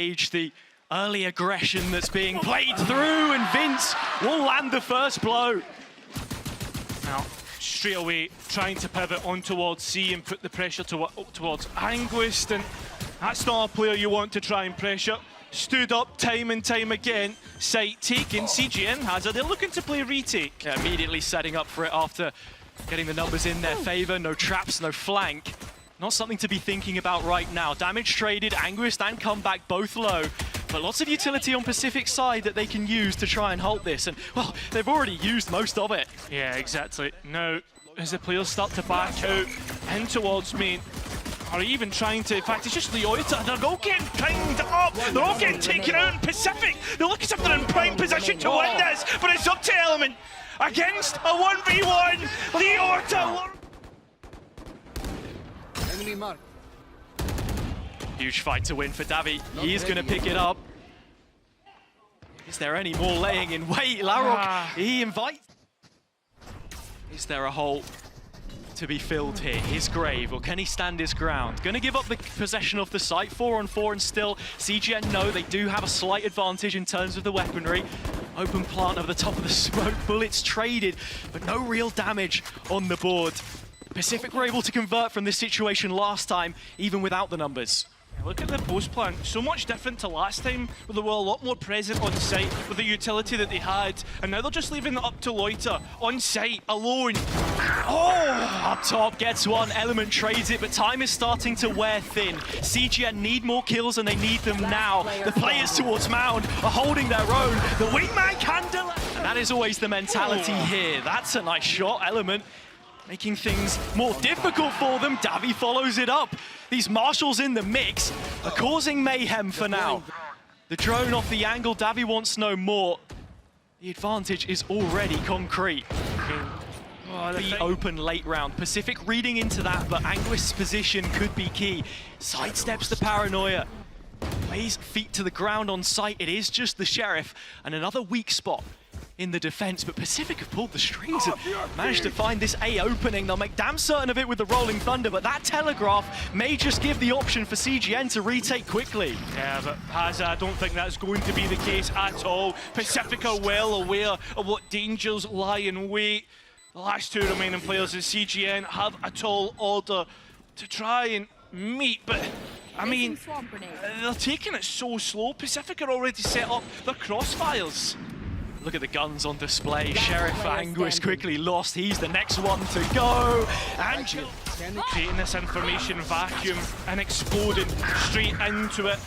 gauge the early aggression that's being played through, and Vince will land the first blow. Now, straight away, trying to pivot on towards C and put the pressure towards Anguist, and that's not a player you want to try and pressure. Stood up time and time again, site taken, CGN has it, they're looking to play retake. Yeah, immediately setting up for it after getting the numbers in their favor, no traps, no flank. Not something to be thinking about right now. Damage traded, Anguist and comeback both low. But lots of utility on Pacific's side that they can use to try and halt this. And, well, they've already used most of it. Yeah, exactly. Now, as the players start to back out in towards main, or even trying to, in fact, it's just Leota. They're all getting primed up. They're all getting taken out in Pacific. They look as if they're in prime position to win this, but it's up to Element against a 1v1. Leota. Enemy mark. Huge fight to win for Davi. He is going to pick it up. Is there any more laying in wait? Larok, he invites. Is there a hole to be filled here? His grave, or can he stand his ground? Going to give up the possession of the site, 4-on-4, and still CGN know they do have a slight advantage in terms of the weaponry. Open plant over the top of the smoke, bullets traded, but no real damage on the board. Pacific were able to convert from this situation last time, even without the numbers. Look at the post plant, so much different to last time, where they were a lot more present on site with the utility that they had, and now they're just leaving it up to Loiter, on site, alone. Oh! Up top gets one, Element trades it, but time is starting to wear thin. CGN need more kills and they need them now. The players towards Mound are holding their own. The wingman can delay. That is always the mentality here. That's a nice shot, Element. Making things more difficult for them. Davi follows it up. These marshals in the mix are causing mayhem for now. The drone off the angle, Davi wants no more. The advantage is already concrete. The open late round. Pacific reading into that, but Anguist's position could be key. Sidesteps the paranoia. Lays feet to the ground on site. It is just the Sheriff and another weak spot in the defense, but Pacific have pulled the strings and managed to find this A opening. They'll make damn certain of it with the Rolling Thunder, but that telegraph may just give the option for CGN to retake quickly. Yeah, but I don't think that's going to be the case at all. Pacific are well aware of what dangers lie in wait. The last two remaining players in CGN have a tall order to try and meet, but I mean, they're taking it so slow. Pacific are already set up their crossfires. Look at the guns on display. Sheriff Anguist quickly lost. He's the next one to go. And creating this information vacuum and exploding straight into it.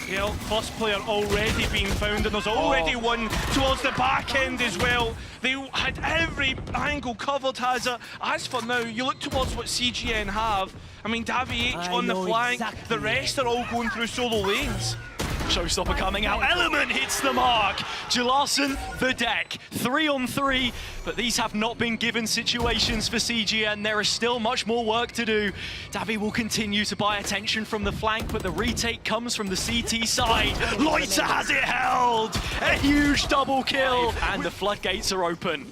You know, first player already being found, and there's already one towards the back end as well. They had every angle covered, Hazard. As for now, you look towards what CGN have. I mean, Davi H on the flank, the rest are all going through solo lanes. Showstopper coming out, Element hits the mark. Jalarson, the deck, 3-on-3, but these have not been given situations for CGN. There is still much more work to do. Davi will continue to buy attention from the flank, but the retake comes from the CT side. Loiter has it held, a huge double kill, and the floodgates are open.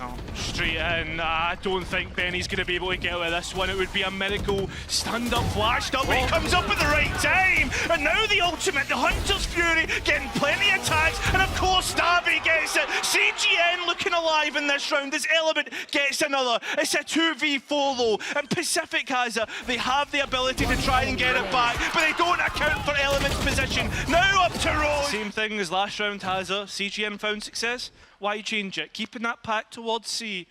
Oh, straight in. I don't think Benny's going to be able to get out of this one. It would be a miracle. Stand up, flashed up, but he comes up at the right time. And now the ultimate, the Hunter's Fury, getting plenty of tags. And of course, Davi gets it. CGN looking alive in this round. This Element gets another. It's a 2v4 though. And Pacific has it. They have the ability to try and get it back, but they don't account for Element's position. Now up to Rose. Same thing as last round, Hazard. CGN found success. Why change it? Keeping that pack towards C.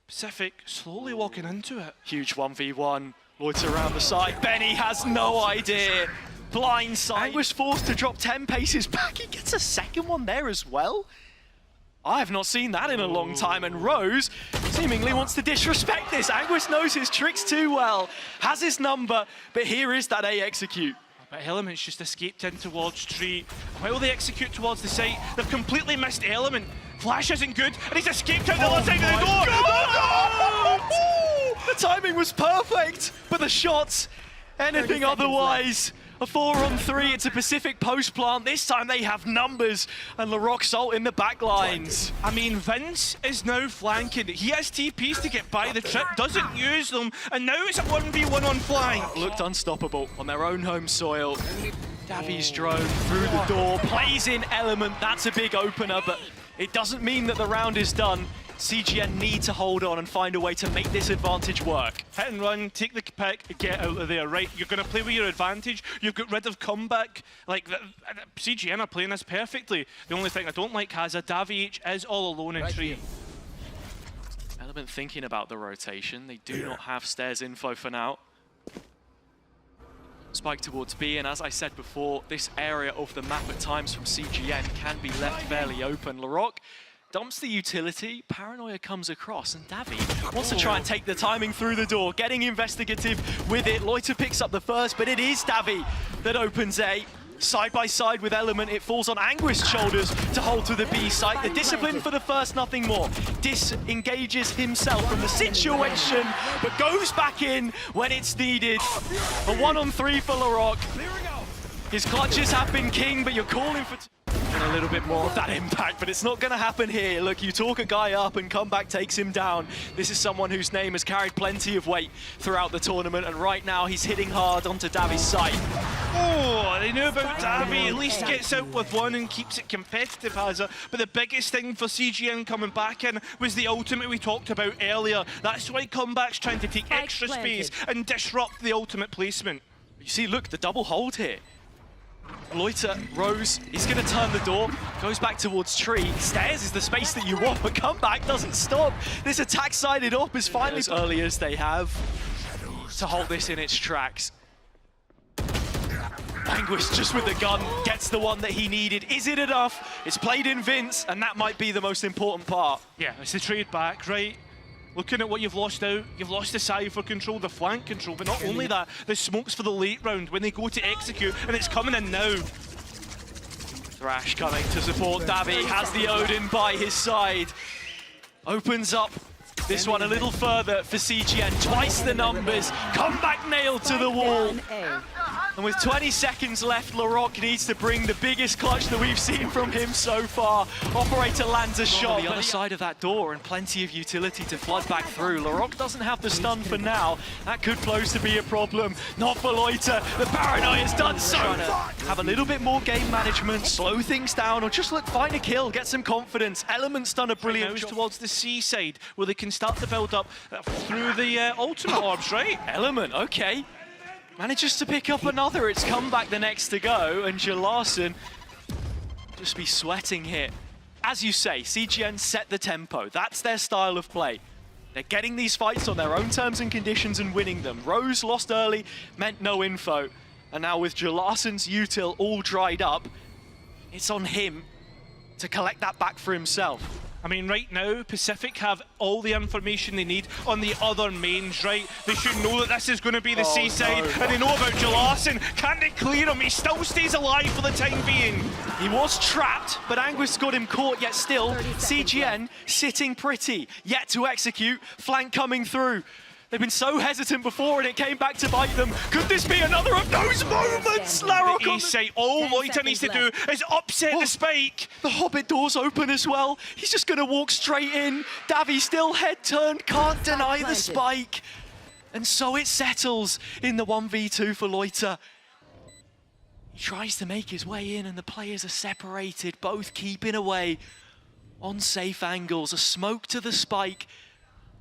Pacific slowly walking into it. Huge 1v1. Loiter around the side. Benny has no idea. Blindside. Was forced to drop 10 paces back. He gets a second one there as well. I have not seen that in a long time, and Rose seemingly wants to disrespect this. Anguist knows his tricks too well, has his number, but here is that A execute. But Element's just escaped in towards Tree. While they execute towards the site, they've completely missed Element. Flash isn't good, and he's escaped out the other side of the door. The timing was perfect, but the shots, anything otherwise. A 4-on-3, it's a Pacific post plant. This time they have numbers and Larocque Salt in the back lines. I mean, Vince is now flanking. He has TPs to get by the trip, doesn't use them, and now it's a 1v1 on flank. Looked unstoppable on their own home soil. Davi's drone through the door, plays in Element. That's a big opener, but it doesn't mean that the round is done. CGN need to hold on and find a way to make this advantage work. Hit and run, take the pick, get out of there, right? You're going to play with your advantage. You've got rid of comeback. Like, CGN are playing this perfectly. The only thing I don't like, Kaza, Davi is all alone in tree. Element thinking about the rotation. They do not have stairs info for now. Spike towards B, and as I said before, this area of the map at times from CGN can be left fairly open. Larocque dumps the utility, Paranoia comes across, and Davi wants to try and take the timing through the door, getting investigative with it. Loiter picks up the first, but it is Davi that opens A. Side by side with Element, it falls on Anguist's shoulders to hold to the B site. The discipline for the first, nothing more. Disengages himself from the situation, but goes back in when it's needed. A 1-on-3 for Larocque. His clutches have been king, but you're calling for a little bit more of that impact, but it's not going to happen here. Look, you talk a guy up and comeback takes him down. This is someone whose name has carried plenty of weight throughout the tournament, and right now he's hitting hard onto Davi's side. Oh, they knew about Davi. At least gets out with one and keeps it competitive, Hazza. But the biggest thing for CGN coming back in was the ultimate we talked about earlier. That's why comeback's trying to take extra space and disrupt the ultimate placement. You see, look, the double hold here. Loiter, Rose, he's going to turn the door, goes back towards tree. Stairs is the space that you want, but comeback doesn't stop. This attack-sided op is finally as early as they have to hold this in its tracks. Anguist just with the gun gets the one that he needed. Is it enough? It's played in Vince, and that might be the most important part. Yeah, it's the trade back, right? Looking at what you've lost out, you've lost the Cypher control, the flank control, but not only that, the smokes for the late round when they go to execute, and it's coming in now. Thrash coming to support Davi, has the Odin by his side. Opens up this one a little further for CGN, twice the numbers, comeback nailed to the wall. And with 20 seconds left, Larocque needs to bring the biggest clutch that we've seen from him so far. Operator lands a shot on the other side of that door and plenty of utility to flood back through. Larocque doesn't have the stun for now. That could pose to be a problem. Not for Loiter. The Paranoia's done so. Have a little bit more game management, slow things down, or just look, find a kill, get some confidence. Element's done a brilliant job. Towards the C side, where they can start to build up through the ultimate orbs, right? Element, okay. Manages to pick up another. It's comeback the next to go, and Jalarsson just be sweating here. As you say, CGN set the tempo. That's their style of play. They're getting these fights on their own terms and conditions and winning them. Rose lost early, meant no info. And now with Jalarsson's util all dried up, it's on him to collect that back for himself. I mean, right now, Pacific have all the information they need on the other mains, right? They should know that this is going to be the seaside, and they know about Jalarsson. Can't they clear him? He still stays alive for the time being. He was trapped, but Anguist got him caught, yet still, CGN sitting pretty, yet to execute, flank coming through. They've been so hesitant before, and it came back to bite them. Could this be another of those moments? Larocque on the side. All Loiter needs to do is upset the spike. The Hobbit door's open as well. He's just going to walk straight in. Davi still head turned, can't deny the spike. And so it settles in the 1v2 for Loiter. He tries to make his way in, and the players are separated, both keeping away on safe angles. A smoke to the spike.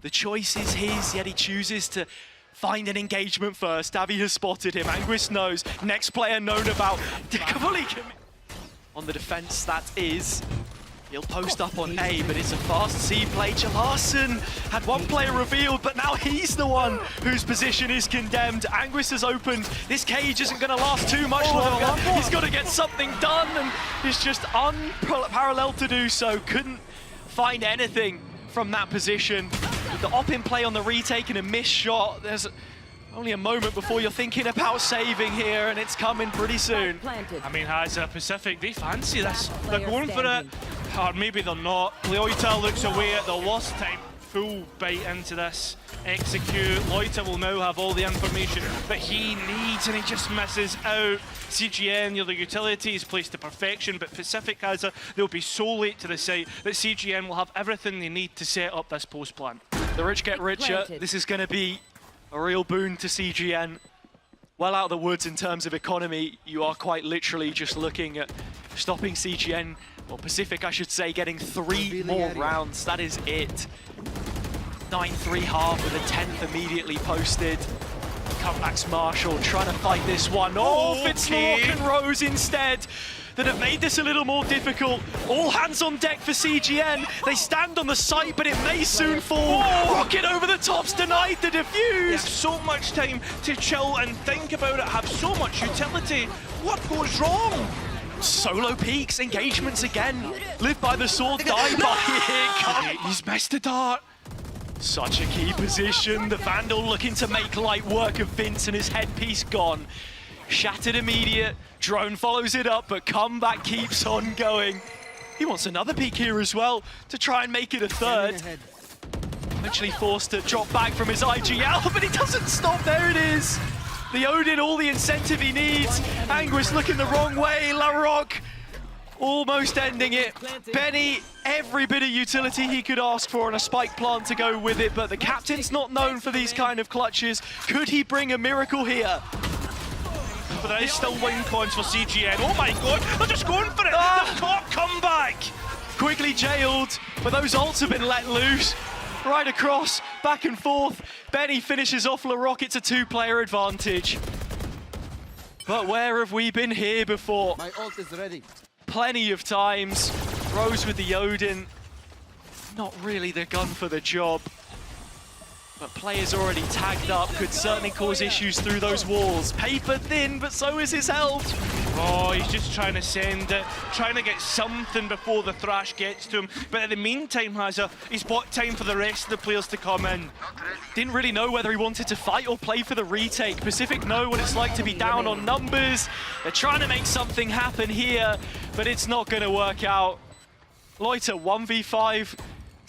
The choice is his, yet he chooses to find an engagement first. Davi has spotted him. Anguist knows. Next player known about. On the defense, that is. He'll post up on A, but it's a fast C play. Jalarsson had one player revealed, but now he's the one whose position is condemned. Anguist has opened. This cage isn't going to last too much longer. He's got to get something done, and it's just unparalleled to do so. Couldn't find anything from that position. With the op in play on the retake and a missed shot, there's only a moment before you're thinking about saving here, and it's coming pretty soon. I mean, as a Pacific, they fancy this. They're going for it, or maybe they're not. Loiter looks away at the worst time. Full bite into this. Execute. Loiter will now have all the information that he needs, and he just misses out. CGN, the utility is placed to perfection, but Pacific has they'll be so late to the site that CGN will have everything they need to set up this post plan. The rich get richer. This is going to be a real boon to CGN. well out of the woods in terms of economy. You are quite literally just looking at stopping CGN, or Pacific I should say, getting 3 more rounds. That is it. 9-3 half with a 10th immediately posted. Comebacks Marshall trying to fight this one. Oh, Fitzlock and Rose instead that have made this a little more difficult. All hands on deck for CGN. They stand on the site, but it may soon fall. Rocket over the top's denied the defuse. So much time to chill and think about it, have so much utility. What goes wrong? Solo peaks, engagements again. Live by the sword, die by it. He's missed the dart. Such a key position. The Vandal looking to make light work of Vince, and his headpiece gone. Shattered immediate. Drone follows it up, but comeback keeps on going. He wants another peek here as well to try and make it a third. Eventually forced to drop back from his IGL, but he doesn't stop. There it is. The Odin, all the incentive he needs. Anguish looking the wrong way. Larocque almost ending it. Benny, every bit of utility he could ask for and a spike plant to go with it, but the captain's not known for these kind of clutches. Could he bring a miracle here? But there is still win cons for CGN. Oh my god, they're just going for it! The top comeback! Quickly jailed, but those ults have been let loose. Right across, back and forth. Benny finishes off LaRocque. It's a 2-player advantage. But where have we been here before? My ult is ready. Plenty of times. Rose with the Odin. Not really the gun for the job. But players already tagged up, could certainly cause issues through those walls. Paper thin, but so is his health. Oh, he's just trying to send it, trying to get something before the thrash gets to him. But in the meantime, he's bought time for the rest of the players to come in. Didn't really know whether he wanted to fight or play for the retake. Pacific know what it's like to be down on numbers. They're trying to make something happen here, but it's not going to work out. Loiter 1v5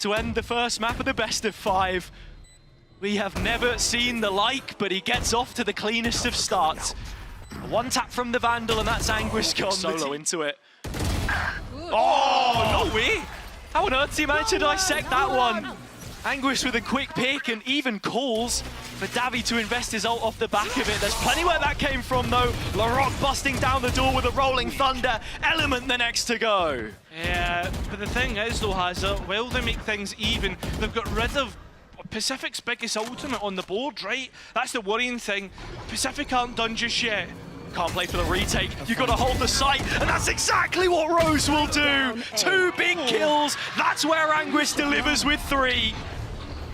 to end the first map of the best of 5. We have never seen the like, but he gets off to the cleanest of starts. One tap from the Vandal, and that's Anguish gone solo into it. Oh, no way! How on earth did he manage to dissect that one? Anguish with a quick pick and even calls for Davi to invest his ult off the back of it. There's plenty where that came from though. LaRocque busting down the door with a rolling thunder. Element the next to go. Yeah, but the thing is though, while they make things even, they've got rid of Pacific's biggest ultimate on the board, right? That's the worrying thing. Pacific aren't done just yet. Can't play for the retake. You've got to hold the site, and that's exactly what Rose will do. 2 big kills. That's where Anguish delivers with 3.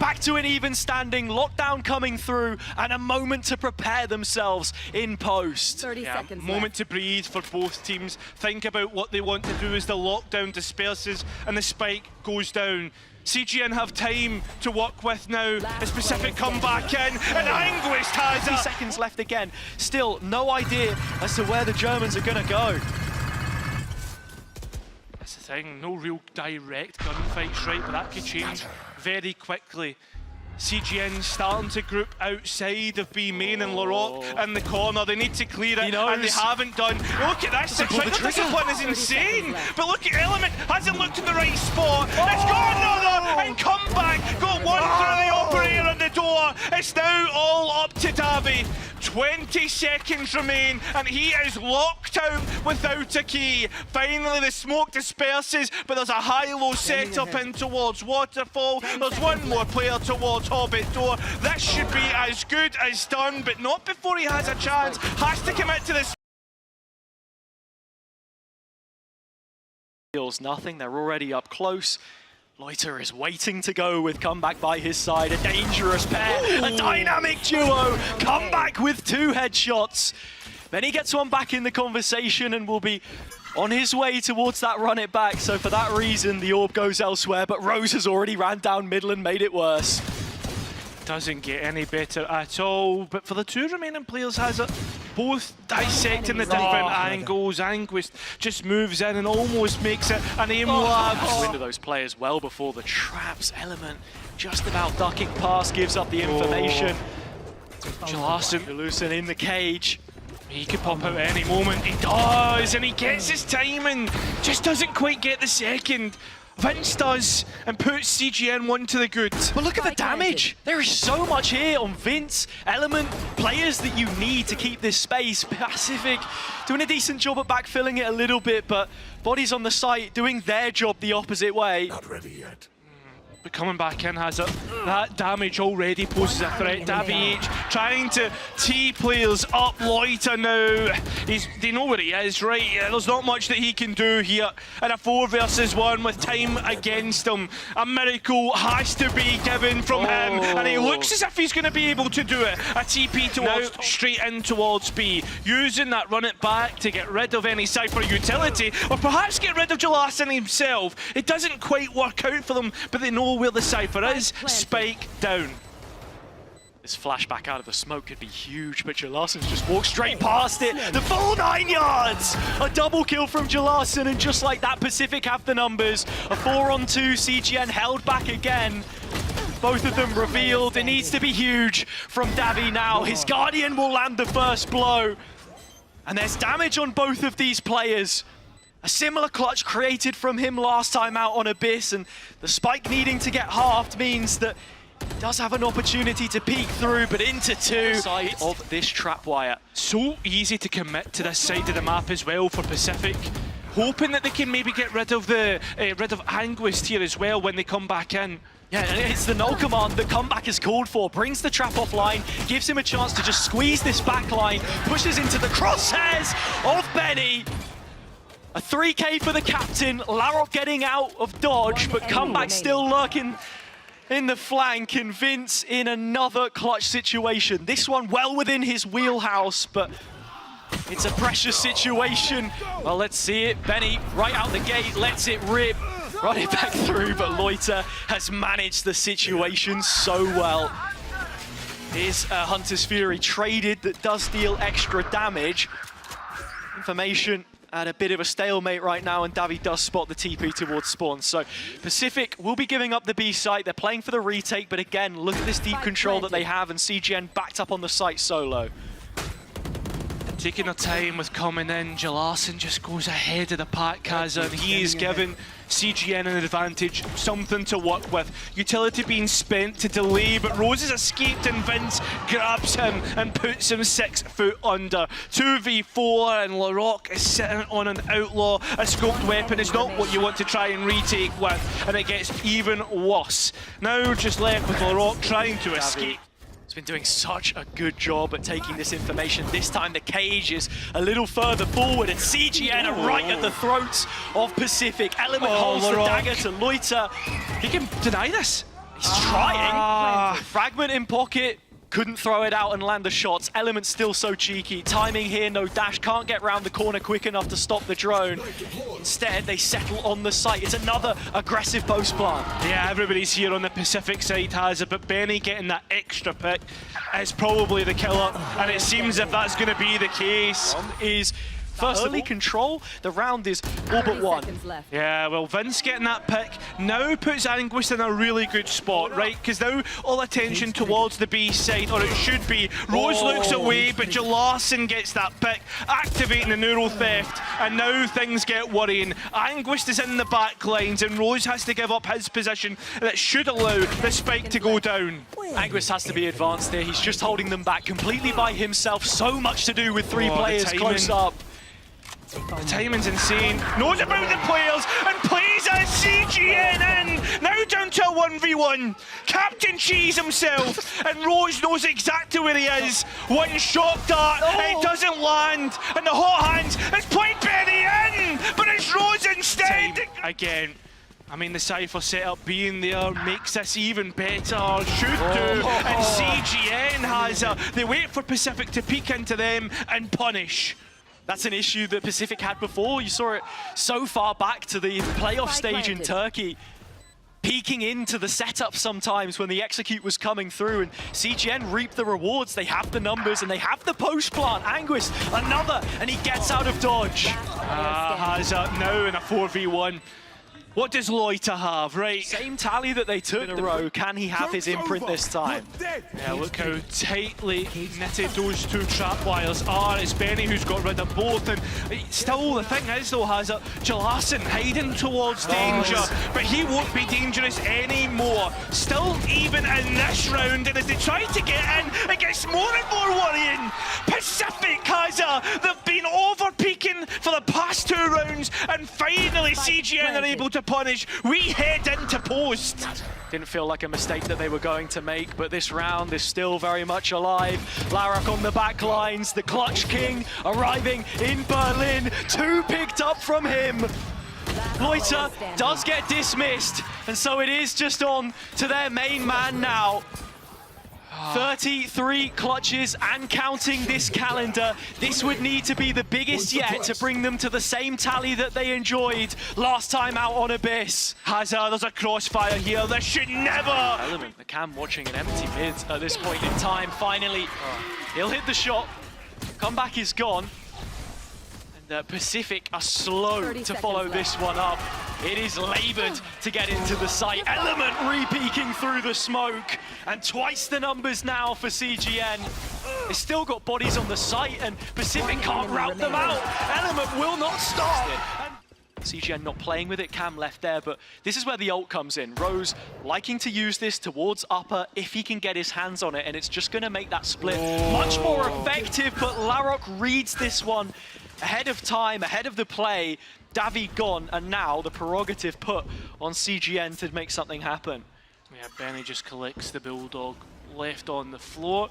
Back to an even standing, lockdown coming through, and a moment to prepare themselves in post. 30 seconds moment to breathe for both teams. Think about what they want to do as the lockdown disperses and the spike goes down. CGN have time to work with now. As Pacific come back in, and Anguish has 30 seconds left again. Still no idea as to where the Germans are going to go. That's the thing, no real direct gunfights, right? But that could change very quickly. CGN starting to group outside of B main and LaRocque in the corner. They need to clear it, and they haven't done. Look at this, the trigger discipline is insane. But look at Element, hasn't looked in the right spot. It's got another, and come back. Got one through the operator on the door. It's now all up to Davi. 20 seconds remain, and he is locked out without a key. Finally, the smoke disperses, but there's a high-low setup in towards Waterfall. There's one more player towards Hobbit Door. This should be as good as done, but not before he has a chance. Has to commit to this. Feels nothing, they're already up close. Loiter is waiting to go with Comeback by his side. A dangerous pair, a dynamic duo. Comeback with 2 headshots. Then he gets one back in the conversation and will be on his way towards that run it back. So for that reason, the orb goes elsewhere, but Rose has already ran down middle and made it worse. Doesn't get any better at all, but for the 2 remaining players, both dissecting the different angles. Anguish just moves in and almost makes it an aim lab. Into those players well before the traps. Element just about ducking past, gives up the information. Jalasen in the cage. He could pop out at any moment. He does, and he gets his timing. Just doesn't quite get the second. Vince does and puts CGN one to the good. But look at the damage. There is so much here on Vince, Element, players that you need to keep this space. Pacific doing a decent job at backfilling it a little bit, but bodies on the site doing their job the opposite way. Not ready yet. But coming back in has it. That damage already poses a threat. Davy H trying to tee players up. Loiter now. They know where he is, right? There's not much that he can do here in a 4 versus 1 with time against him. A miracle has to be given from him, and he looks as if he's going to be able to do it. A TP towards straight in towards B, using that run it back to get rid of any Cypher utility, or perhaps get rid of Jalasin himself. It doesn't quite work out for them, but they know where the Cypher is. Spike down. This flashback out of the smoke could be huge, but Jalasin's just walked straight past it. The full 9 yards! A double kill from Jalasin, and just like that, Pacific have the numbers. A 4-on-2, CGN held back again. Both of them revealed. It needs to be huge from Davy now. His Guardian will land the first blow. And there's damage on both of these players. A similar clutch created from him last time out on Abyss, and the spike needing to get halved means that he does have an opportunity to peek through, but into 2 side of this trapwire. So easy to commit to this side of the map as well for Pacific, hoping that they can maybe get rid of the Anguist here as well when they come back in. Yeah, and it's the null command that comeback is called for. Brings the trap offline, gives him a chance to just squeeze this back line, pushes into the crosshairs of Benny. A 3K for the captain, Larok getting out of dodge, but comeback still lurking in the flank, and Vince in another clutch situation. This one well within his wheelhouse, but it's a precious situation. Well, let's see it. Benny right out the gate, lets it rip, run it back through, but Loiter has managed the situation so well. Here's Hunter's Fury traded that does deal extra damage. Information at a bit of a stalemate right now, and Davy does spot the TP towards spawn. So Pacific will be giving up the B site. They're playing for the retake, but again, look at this deep control that they have, and CGN backed up on the site solo. Taking their time with coming in, Jalasin just goes ahead of the pack, Kaza, and he is giving CGN an advantage, something to work with. Utility being spent to delay, but Rose has escaped and Vince grabs him and puts him 6 foot under. 2v4 and Larok is sitting on an outlaw. A scoped weapon is not what you want to try and retake with, and it gets even worse. Now just left with Larok trying to escape. He's been doing such a good job at taking this information. This time the cage is a little further forward, and CGN are right at the throats of Pacific. Element holds the dagger to Loiter. He can deny this. He's trying. Fragment in pocket. Couldn't throw it out and land the shots. Element still so cheeky. Timing here, no dash. Can't get round the corner quick enough to stop the drone. Instead, they settle on the site. It's another aggressive post plant. Yeah, everybody's here on the Pacific side has it, but Benny getting that extra pick is probably the killer, and it seems if that's going to be the case. Is first early control, the round is all but one. Yeah, well, Vince getting that pick now puts Anguist in a really good spot, right? Because now all attention towards the B side, or it should be. Rose looks away, but Jalasin gets that pick, activating the neural theft, and now things get worrying. Anguist is in the back lines, and Rose has to give up his position that should allow the spike to go down. Anguist has to be advanced here. He's just holding them back completely by himself. So much to do with 3 players close up. The timing's insane. Knows about the players and plays a CGN in. Now down to a 1v1. Captain Cheese himself, and Rose knows exactly where he is. One shot dart, it doesn't land, and the hot hands has played Benny in, but it's Rose instead. Again. I mean, the Cypher setup being there makes this even better. Should do. And CGN has they wait for Pacific to peek into them and punish. That's an issue that Pacific had before. You saw it so far back to the playoff stage in Turkey. Peeking into the setup sometimes when the execute was coming through, and CGN reaped the rewards. They have the numbers and they have the post plant. Anguist, another, and he gets out of dodge. Has now in a 4v1. What does Loita have, right? Same tally that they took in a row. Can he have his imprint this time? Yeah, look how tightly knitted those two trap wires are. It's Benny who's got rid of both, and still the thing is though, has a Jalasin hiding towards danger, but he won't be dangerous anymore. Still even in this round, and as they try to get in, it gets more and more worrying. Pacific they've been over-peaking for the past 2 rounds, and finally CGN are able to punish. We head into post. Didn't feel like a mistake that they were going to make, but this round is still very much alive. Larok on the back lines, the Clutch King arriving in Berlin. 2 picked up from him. Loiter does get dismissed, and so it is just on to their main man now. 33 clutches and counting this calendar. This would need to be the biggest yet to bring them to the same tally that they enjoyed last time out on Abyss. Hazard, there's a crossfire here. This should never. Element, the cam watching an empty mid at this point in time. Finally, he'll hit the shot. Comeback is gone. And Pacific are slow to follow this one up. It is laboured to get into the site. Element re-peeking through the smoke. And twice the numbers now for CGN. They still got bodies on the site, and Pacific can't rout them out. Element will not stop. And CGN not playing with it, Cam left there, but this is where the ult comes in. Rose liking to use this towards upper if he can get his hands on it, and it's just going to make that split much more effective, but Larok reads this one ahead of time, ahead of the play. Davi gone, and now the prerogative put on CGN to make something happen. Yeah, Benny just collects the Bulldog left on the floor.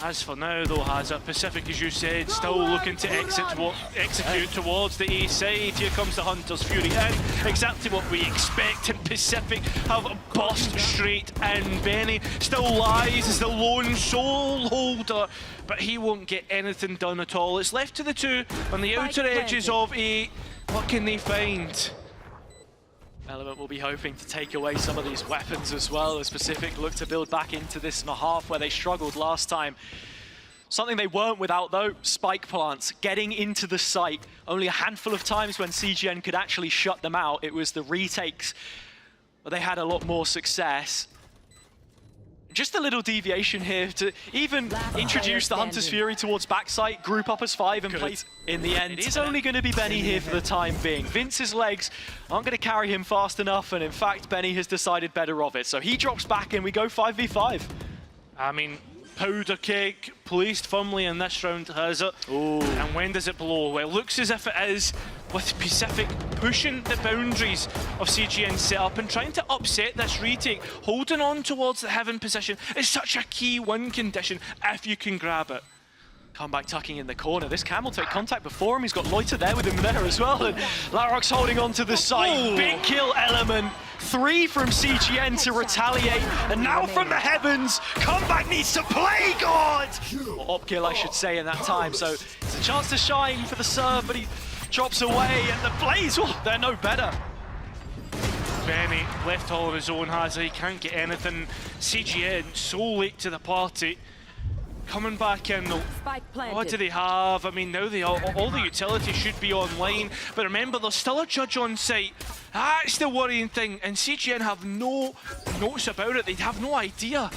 As for now though, Hazard, Pacific, as you said, still looking to execute towards the A side. Here comes the Hunter's Fury in, exactly what we expect, and Pacific have burst straight in. Benny still lies as the lone soul holder, but he won't get anything done at all. It's left to the two on the outer edges of A. What can they find? Element will be hoping to take away some of these weapons as well, as Pacific look to build back into this half where they struggled last time. Something they weren't without though, spike plants, getting into the site. Only a handful of times when CGN could actually shut them out. It was the retakes, but they had a lot more success. Just a little deviation here to even introduce the Hunter's Fury towards backside, group up as 5 and play. In the end, it is only going to be Benny here for the time being. Vince's legs aren't going to carry him fast enough, and in fact, Benny has decided better of it. So he drops back and we go 5v5. I mean, powder keg placed firmly in this round, has it? Ooh. And when does it blow? Well, it looks as if it is, with Pacific pushing the boundaries of CGN setup and trying to upset this retake. Holding on towards the heaven position is such a key win condition if you can grab it. Comeback tucking in the corner. This Cam will take contact before him. He's got Loiter there with him there as well. And Larok's holding on to the site. Ooh. Big kill Element. 3 from CGN to retaliate. And now from the heavens, Comeback needs to play God! Or op kill, I should say, in that time. So it's a chance to shine for the serve, but he drops away. And the plays, oh, they're no better. Benny left all of his own, has he? Can't get anything. CGN so late to the party. Coming back in though, what do they have? I mean, now all the utilities should be online, but remember there's still a judge on site. That's the worrying thing, and CGN have no notes about it. They have no idea.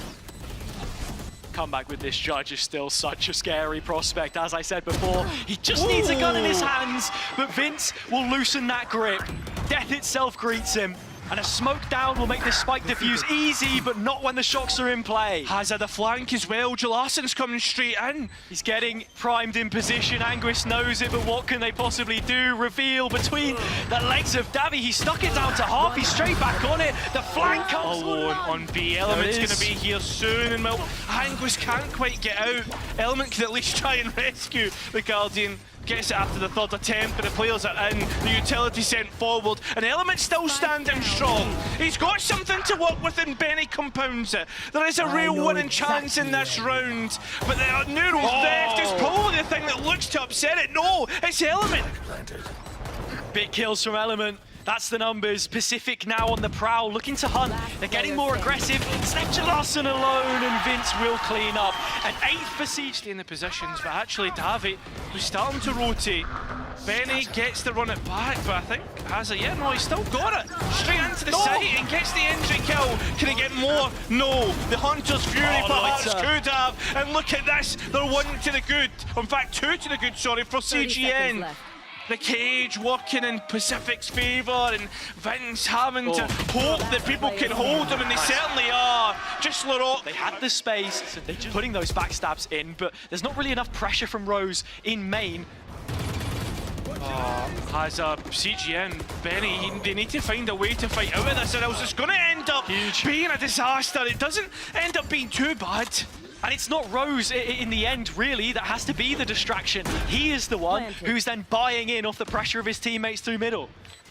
Comeback with this judge is still such a scary prospect. As I said before, he just needs a gun in his hands, but Vince will loosen that grip. Death itself greets him. And a smoke down will make this spike diffuse easy, but not when the shocks are in play. Hazard the flank as well. Jalasin's coming straight in. He's getting primed in position. Anguis knows it, but what can they possibly do? Reveal between the legs of Davi. He stuck it down to half. He's straight back on it. The flank comes alone on B. Element's going to be here soon, and well, Anguis can't quite get out. Element can at least try and rescue the Guardian. Gets it after the 3rd attempt, but the players are in, the utility sent forward, and Element still standing strong. He's got something to work with, and Benny compounds it. There is a real winning chance in this round, but the Neural theft is probably the thing that looks to upset it. No, it's Element. Big kills from Element. That's the numbers. Pacific now on the prowl, looking to hunt. They're getting more aggressive. It's left Jalasin alone, and Vince will clean up. An 8th for Siege in the positions, but actually Davi was starting to rotate. Benny gets to run it back, but I think yeah, no, he's still got it. Straight into the site and gets the entry kill. Can he get more? No. The Hunter's Fury perhaps could have. And look at this. They're 1 to the good. In fact, 2 to the good, sorry, for CGN. The cage working in Pacific's favour, and Vince having to hope that people can hold him, and they certainly are. Just Larocque. They had the space, so they're just putting those backstabs in, but there's not really enough pressure from Rose in main. Has a CGN, Benny, they need to find a way to fight out of this, or else it's going to end up being a disaster. It doesn't end up being too bad. And it's not Rose in the end, really, that has to be the distraction. He is the one who's then buying in off the pressure of his teammates through middle.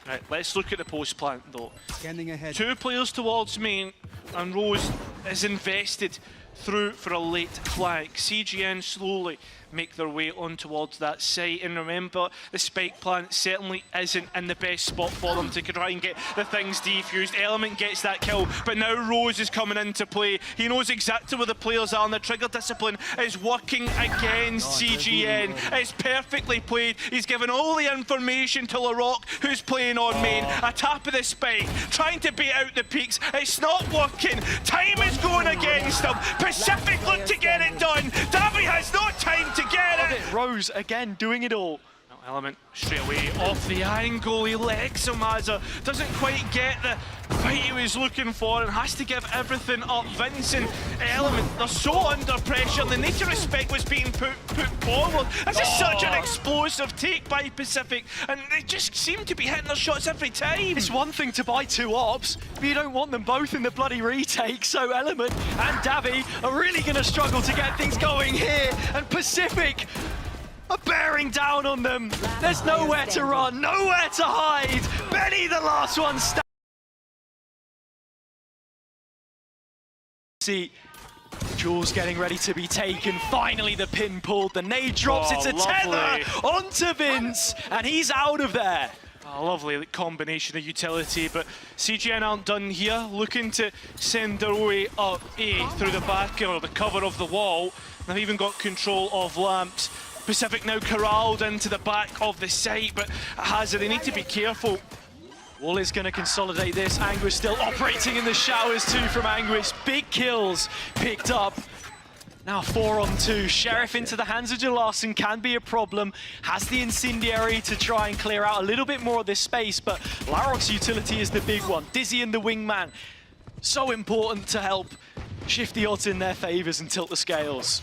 Right, let's look at the post plant though. Scanning ahead. 2 players towards main, and Rose is invested through for a late flank. CGN slowly make their way on towards that site, and remember, the spike plant certainly isn't in the best spot for them to try and get the things defused. Element gets that kill, but now Rose is coming into play. He knows exactly where the players are, and the trigger discipline is working against CGN. It's perfectly played. He's given all the information to Larocque, who's playing on main. A tap of the spike, trying to beat out the peaks. It's not working. Time is going against them. Pacific look to get it done. Davy has no time to get it. Rose again doing it all. Element straight away off the angle. He legs him as doesn't quite get the fight he was looking for and has to give everything up. Vince and Element, they're so under pressure. They need to respect what's being put forward. This is such an explosive take by Pacific, and they just seem to be hitting their shots every time. It's one thing to buy 2 ops, but you don't want them both in the bloody retake. So Element and Davy are really going to struggle to get things going here, and Pacific are bearing down on them. There's nowhere to run, nowhere to hide. Benny, the last one, see Jules getting ready to be taken. Finally, the pin pulled. The nade drops. It's a tether onto Vince, and he's out of there. A lovely combination of utility, but CGN aren't done here. Looking to send their way up A through the back or the cover of the wall. They've even got control of lamps. Pacific now corralled into the back of the site, but Hazard, they need to be careful. Wall is going to consolidate this. Anguish still operating in the showers too from Anguish. Big kills picked up. Now 4 on 2. Sheriff into the hands of Jalarsson can be a problem. Has the incendiary to try and clear out a little bit more of this space, but Larocque's utility is the big one. Dizzy and the wingman, so important to help shift the odds in their favors and tilt the scales.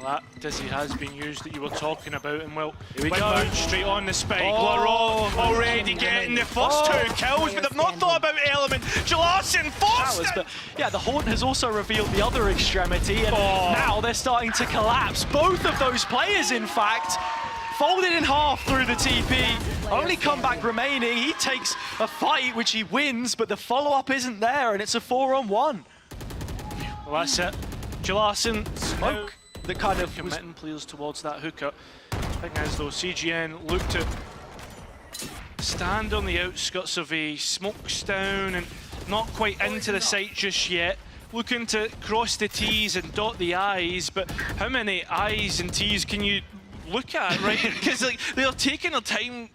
That Dizzy has been used that you were talking about, and well, here we go. Straight on the spike. Larocque already getting the first 2 kills, but they've not thought about Element. Jalarsson forced it. But yeah, the Haunt has also revealed the other extremity, and now they're starting to collapse. Both of those players, in fact, folded in half through the TP. Only comeback remaining. He takes a fight, which he wins, but the follow-up isn't there, and it's a 4-on-1. Well, that's it. Jalarsson Smoke. The kind of committing players towards that hooker. Thing is though, CGN look to stand on the outskirts of a smokestone and not quite into the site just yet. Looking to cross the T's and dot the I's, but how many I's and T's can you look at, right? Because like, they're taking their time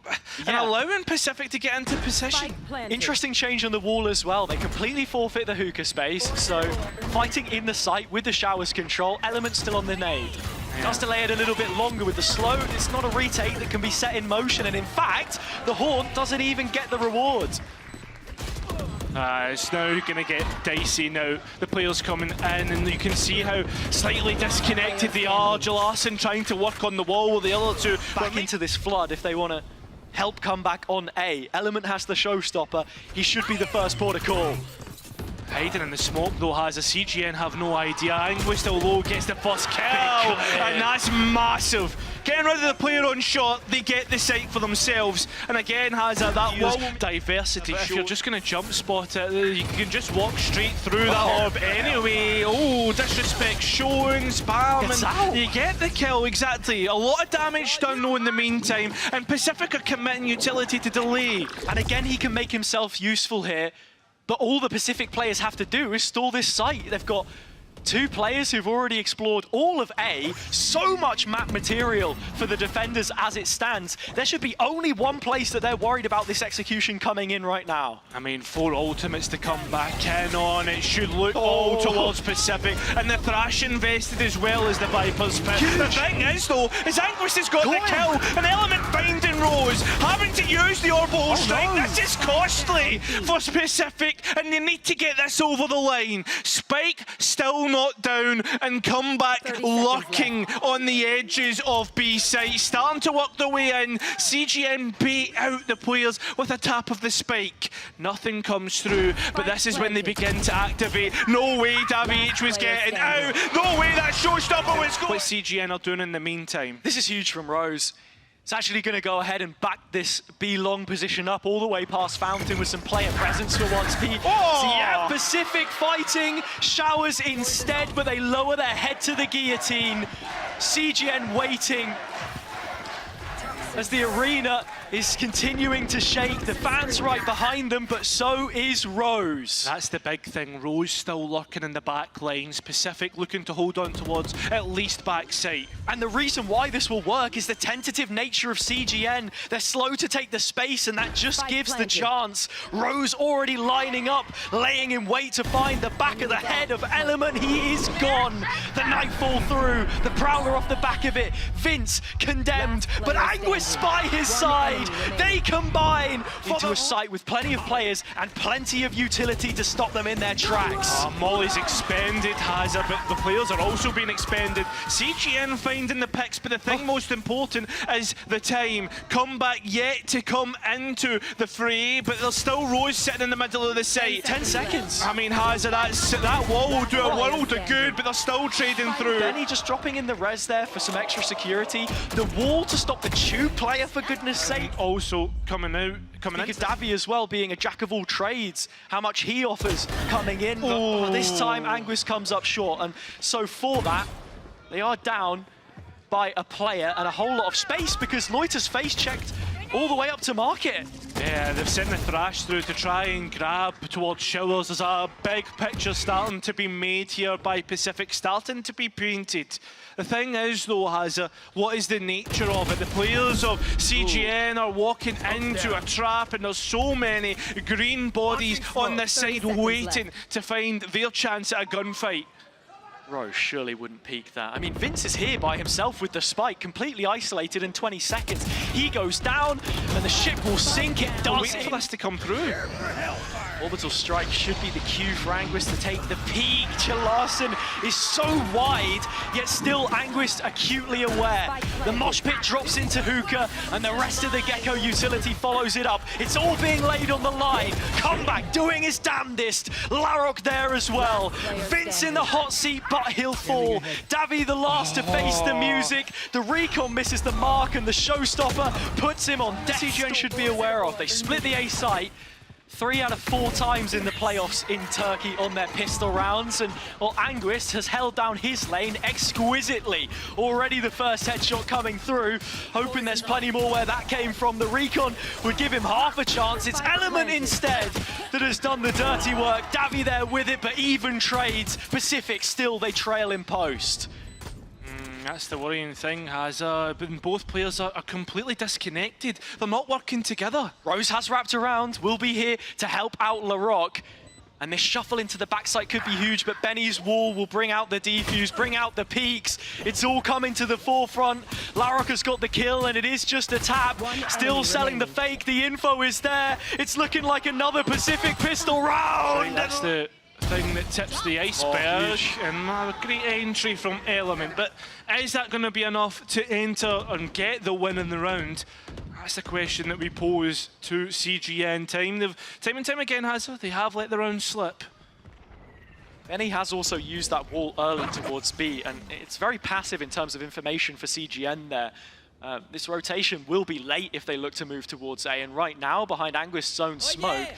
and allowing Pacific to get into position. Interesting change on the wall as well. They completely forfeit the hookah space, so fighting in the site with the showers control. Element still on the nade. Has to lay it a little bit longer with the slow. It's not a retake that can be set in motion, and in fact, the Haunt doesn't even get the reward. It's now going to get dicey now. The players coming in, and you can see how slightly disconnected they are. Jalarsson trying to work on the wall with the other 2. Back into this flood if they want to help come back on A. Element has the showstopper. He should be the first port of call. Hiding in the smoke though has a CGN have no idea. Anguish still low, gets the first kill, and that's massive. Getting rid of the player on shot, they get the site for themselves, and again has that wall diversity. If you're just going to jump spot it, you can just walk straight through that orb anyway. Oh, disrespect shown, spam, and you get the kill, exactly. A lot of damage done though in the meantime, and Pacific are committing utility to delay. And again, he can make himself useful here. But all the Pacific players have to do is stall this site. They've got Two players who've already explored all of A, so much map material for the defenders as it stands. There should be only one place that they're worried about this execution coming in right now. I mean, 4 ultimates to come back in on. It should look all towards Pacific. And the Thrash invested as well as the Vipers pit. The thing is, though, is Anguist has got the kill. An element finding Rose, having to use the orbital strike. No. This is costly for Pacific, and they need to get this over the line. Spike still not down and come back lurking on the edges of B site, starting to work their way in. CGN bait out the players with a tap of the spike. Nothing comes through, but this is when they begin to activate. No way Davy H was getting out. No way that showstopper was going. What CGN are doing in the meantime. This is huge from Rose. It's actually going to go ahead and back this B long position up all the way past Fountain with some player presence for once. So yeah, Pacific fighting, showers instead, but they lower their head to the guillotine. CGN waiting as the arena is continuing to shake. The fans right behind them, but so is Rose. That's the big thing. Rose still lurking in the back lines. Pacific looking to hold on towards at least back sight. And the reason why this will work is the tentative nature of CGN. They're slow to take the space, and that just gives the chance. Rose already lining up, laying in wait to find the back of the head of Element. He is gone. The Nightfall through, the Prowler off the back of it. Vince condemned, but Anguist by his side. They combine into a site with plenty of players and plenty of utility to stop them in their tracks. Molly's expended, Hazard, but the players are also being expended. CGN finding the picks, but the thing most important is the time. Comeback yet to come into the fray, but there's still Rose sitting in the middle of the site. 10 seconds. I mean, Hazard, that wall will do a world of good, but they're still trading through. Benny just dropping in the res there for some extra security. The wall to stop the tube player, for goodness sake. Also coming in. Davy as well, being a jack of all trades. How much he offers coming in. But this time, Anguist comes up short. And so for that, they are down by a player and a whole lot of space because Loiter's face checked all the way up to market. Yeah, they've sent the Thrash through to try and grab towards Showers. There's a big picture starting to be made here by Pacific, starting to be painted. The thing is, though, Hazza, what is the nature of it? The players of CGN are walking into a trap, and there's so many green bodies on this side waiting to find their chance at a gunfight. Rose surely wouldn't peek that. I mean, Vince is here by himself with the spike, completely isolated in 20 seconds. He goes down, and the ship will sink. It does. Wait for this to come through. Orbital strike should be the cue for Anguist to take the peak. Larson is so wide, yet still Anguist acutely aware. The mosh pit drops into Hookah, and the rest of the Gecko utility follows it up. It's all being laid on the line. Comeback doing his damnedest. Larok there as well. Vince in the hot seat, but he'll fall. Davy the last to face the music. The recon misses the mark, and the showstopper puts him on death. CGN should be aware of. They split the A site 3 out of 4 times in the playoffs in Turkey on their pistol rounds, and well, Anguist has held down his lane exquisitely. Already the first headshot coming through, hoping there's plenty more where that came from. The recon would give him half a chance. It's Element instead that has done the dirty work. Davy there with it, but even trades. Pacific still, they trail in post. That's the worrying thing, Hazza. Both players are completely disconnected. They're not working together. Rose has wrapped around, will be here to help out Larocque. And this shuffle into the backside could be huge, but Benny's wall will bring out the defuse, bring out the peaks. It's all coming to the forefront. Larocque has got the kill, and it is just a tap. Still selling the fake, the info is there. It's looking like another Pacific pistol round. That's the thing that tips the iceberg, and a great entry from Element, but is that going to be enough to enter and get the win in the round? That's the question that we pose to CGN. Time and time again, they have let the round slip. Benny has also used that wall early towards B, and it's very passive in terms of information for CGN there. This rotation will be late if they look to move towards A, and right now, behind Anguist's own smoke,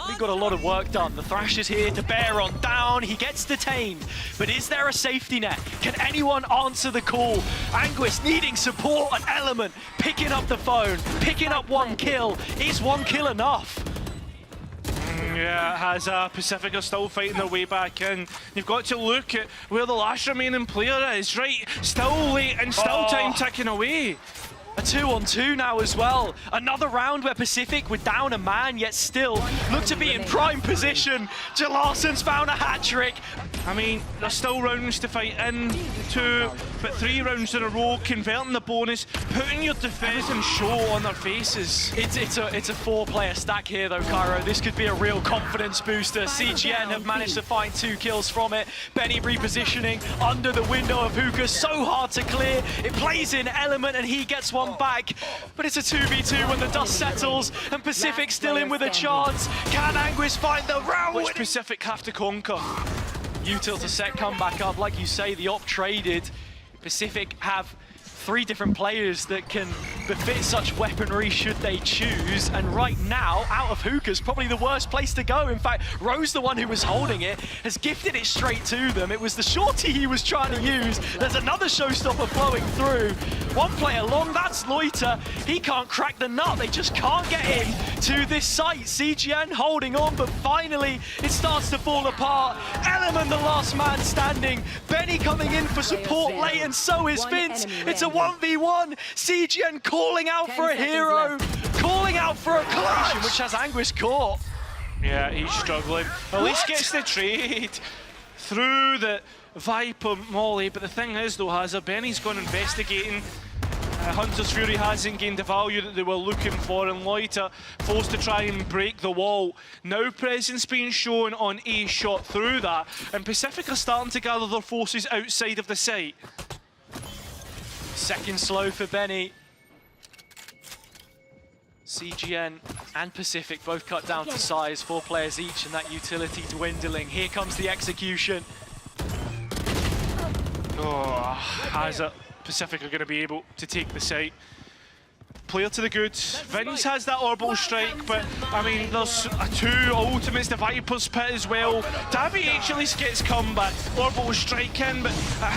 we've got a lot of work done. The Thrash is here to bear on down. He gets detained, but is there a safety net? Can anyone answer the call? Anguist needing support, an Element picking up the phone, picking up one kill. Is one kill enough? Yeah, has Pacifica still fighting their way back in. You've got to look at where the last remaining player is, right? Still late and still time ticking away. A 2-on-2 now as well. Another round where Pacific were down a man, yet still look to be in prime position. Jalarsen's found a hat-trick. I mean, there's still rounds to fight into, but 3 rounds in a row, converting the bonus, putting your defense and show on their faces. It's a 4-player stack here though, Cairo. This could be a real confidence booster. CGN have managed to find 2 kills from it. Benny repositioning under the window of Hookah, so hard to clear. It plays in Element and he gets one back, but it's a 2v2 when the dust settles and Pacific still in with a chance. Can Anguish find the round? Which Pacific have to conquer? Util to set come back up, like you say, the op traded. Pacific have 3 different players that can befit such weaponry should they choose, and right now, out of Hookah's probably the worst place to go. In fact, Rose, the one who was holding it, has gifted it straight to them. It was the shorty he was trying to use. There's another showstopper flowing through. 1 player long, that's Loiter. He can't crack the nut, they just can't get in to this site. CGN holding on, but finally it starts to fall apart. Element, the last man standing. Benny coming in for support late, and so is Vince. It's a 1v1. CGN calling out for a hero, calling out for a clutch, which has Anguish caught. Yeah, he's struggling. At least gets the trade through the Viper Molly, but the thing is though, Hazard, Benny's gone investigating. Hunter's Fury hasn't gained the value that they were looking for, and Loiter forced to try and break the wall. Now presence being shown on a shot through that, and Pacific are starting to gather their forces outside of the site. Second slow for Benny. CGN and Pacific both cut down to size, 4 players each, and that utility dwindling. Here comes the execution. Oh, Hazard. Pacific are going to be able to take the site. Player to the good. Vince has that orbital strike, but I mean, there's 2 ultimates, the Viper's pit as well. Davy at least gets comeback. Orbital strike in, but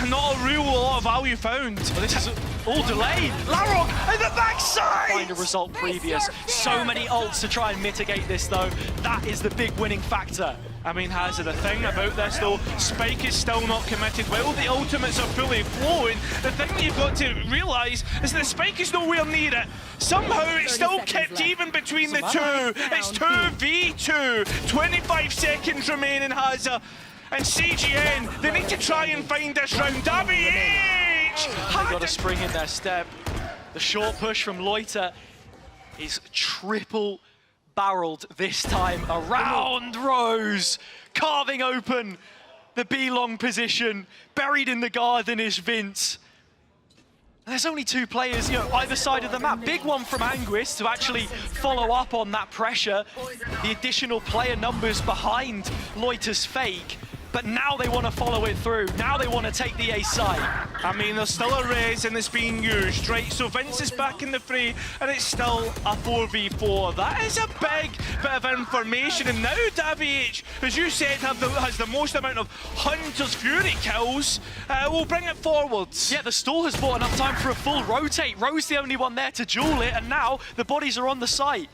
not a real lot of value found. Well, this is all delayed. Larok at the backside! Find a result previous. So many ults to try and mitigate this though. That is the big winning factor. I mean, Hazard, the thing about this though, Spike is still not committed. While the ultimates are fully flowing, the thing that you've got to realise is that Spike is nowhere near it. Somehow it's still kept even between the 2. It's 2v2. 25 seconds remaining, Hazard. And CGN, they need to try and find this round. Davy H! They got a spring in their step. The short push from Loiter is triple barreled this time around Rose, carving open the B-long position. Buried in the garden is Vince. And there's only 2 players, you know, either side of the map. Big one from Anguish to actually follow up on that pressure. The additional player numbers behind Loiter's fake. But now they want to follow it through. Now they want to take the A side. I mean, there's still a res and it's being used, right? So Vince is back in the fray and it's still a 4v4. That is a big bit of information. And now Davy H, as you said, has the most amount of Hunter's Fury kills. Will bring it forwards. Yeah, the stall has bought enough time for a full rotate. Rose the only one there to duel it, and now the bodies are on the site.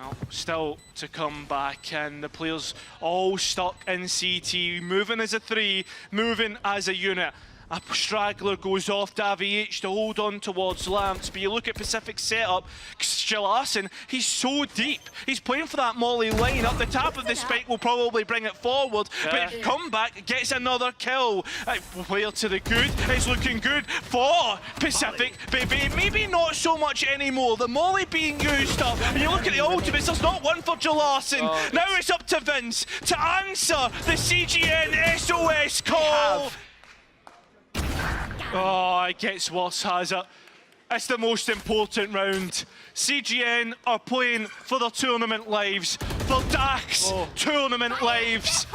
Well, still to come back, and the players all stuck in CT, moving as a 3, moving as a unit. A straggler goes off Davy H to hold on towards Lamps, but you look at Pacific's setup, Jalarsen, he's so deep. He's playing for that Molly line. Up the top of the spike will probably bring it forward, but comeback gets another kill. Player to the good, it's looking good for Pacific, but maybe not so much anymore. The Molly being used up, and you look at the ultimates, there's not one for Jalarsen. Now it's up to Vince to answer the CGN SOS call. Oh, it gets worse, Hazard. It's the most important round. CGN are playing for their tournament lives, for Dax tournament lives.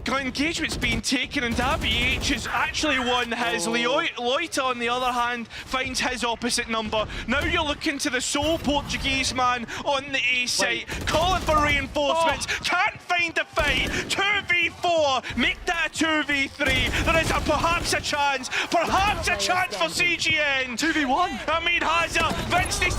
Engagement's being taken, and Davy H has actually won his. Loiter, on the other hand, finds his opposite number. Now you're looking to the sole Portuguese man on the A site, calling for reinforcements. Can't find the fight. 2v4, make that a 2v3. There is perhaps a chance for CGN. 2v1. I mean, Hazard, Vince, they